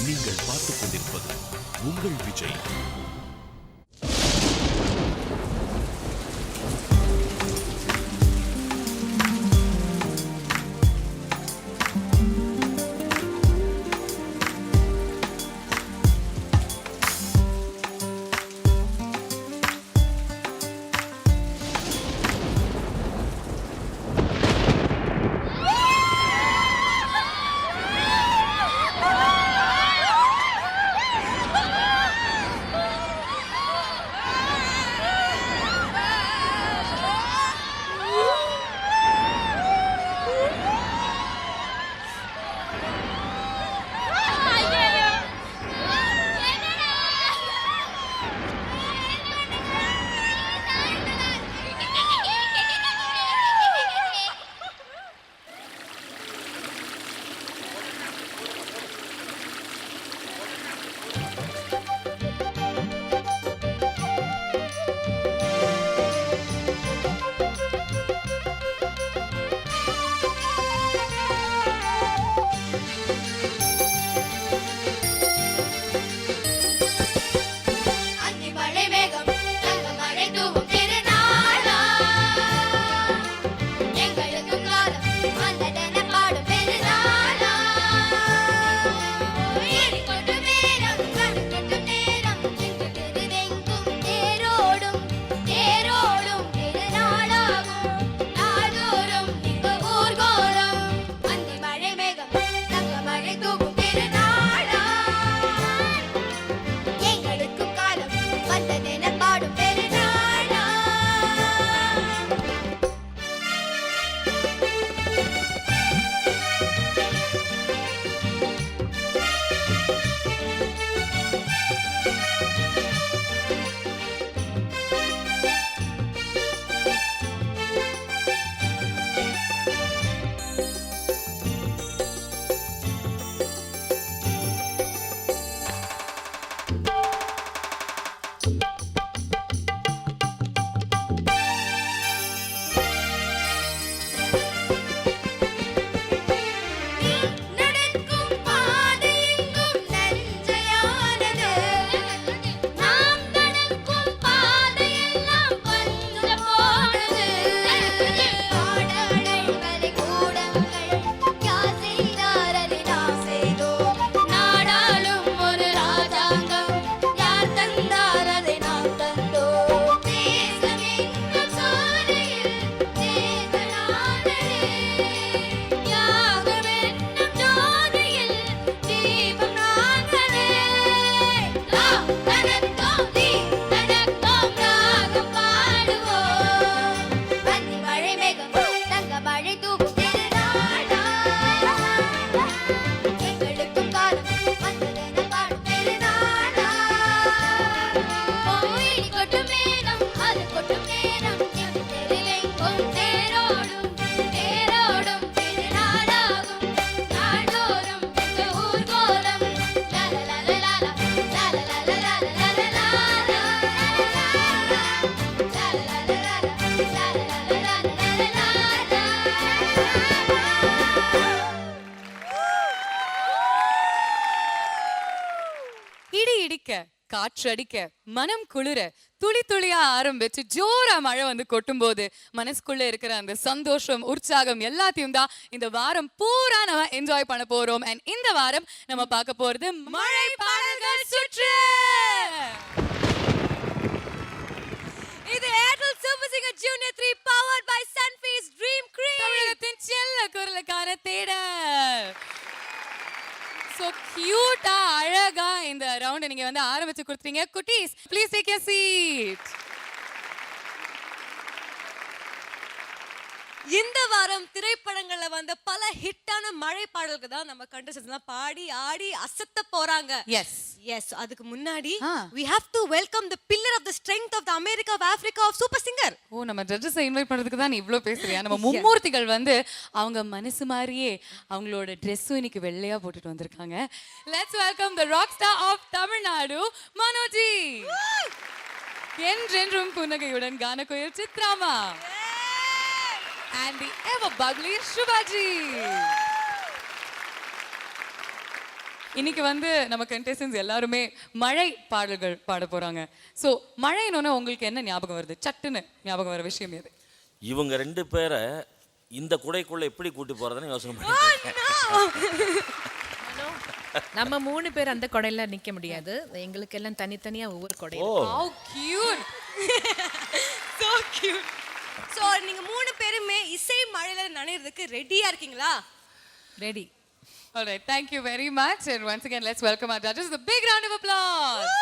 நீங்கள் பார்த்துக் கொண்டிருப்பது உங்கள் விஜய். காற்றடிக்க மனம் குளிர துளி துளியா ஆரம்பிச்சு ஜோரா மழை வந்து கொட்டும் போது மனசுக்குள்ள இருக்கிற அந்த சந்தோஷம் உற்சாகம் எல்லாத்தையும் தான் இந்த வாரம் பூரா நம்ம என்ஜாய் பண்ண போறோம். அண்ட் இந்த வாரம் நம்ம பார்க்க போறது மழை பாடல்கள் சுற்று. இது Airtel super singer junior 3 powered by Sunfeast dream cream தமிழகத்தின் செல்ல குரலுக்கான தேடல். So cute, அழகா இந்த ரவுண்ட் நீங்க வந்து ஆரம்பிச்சு கொடுத்தீங்க. குட்டீஸ் ப்ளீஸ் டேக் யுவர் சீட். இந்த வாரம் திரைப்படங்கள்ல வந்த பல ஹிட்டான மழை பாடல்கள் தான் நம்ம கண்டஸ்டன்ட்ஸ்லாம் பாடி ஆடி அசத்த போறாங்க. எஸ் அதுக்கு முன்னாடி we have to welcome the pillar of the strength of the America of Africa of super singer. ஓ நம்ம ஜட்ஜஸ் இன்வைட் பண்றதுக்கு தான் நீ இவ்ளோ பேசுறியா? நம்ம மும்மூர்த்திகள் வந்து அவங்க மனசு மாதிரியே அவங்களோட Dress இன்னைக்கு வெள்ளையா போட்டுட்டு வந்திருக்காங்க. Let's welcome the rock star of Tamil Nadu, Manoji. என்றென்றும் புன்னகையுடன் கானக்குயில் சித்ராமா. And the ever bubbly Shubhaji. இன்னைக்கு வந்து நம்ம கண்டெஸ்டன்ஸ் எல்லாருமே மழை பாடல்கள் பாட போறாங்க. ஸோ மழைன்னு உங்களுக்கு என்ன ஞாபகம் வருது? சட்டுன்னு ஞாபகம் வர விஷயம் எது? இவங்க 2 பேரை இந்த குடைக்குள்ள எப்படி கூட்டி போறதுன்னு யோசனை பண்ணிட்டு நம்ம 3 பேர் அந்த கொடையில நிக்க முடியாது. எங்களுக்கு எல்லாம் தனித்தனியா ஒவ்வொரு கொடை. How cute. So cute. So நீங்க 3 பேருமே இசை மழையில நனையிறதுக்கு ரெடியா இருக்கீங்களா? Ready. All right, thank you very much. And once again, let's welcome our judges with a big round of applause.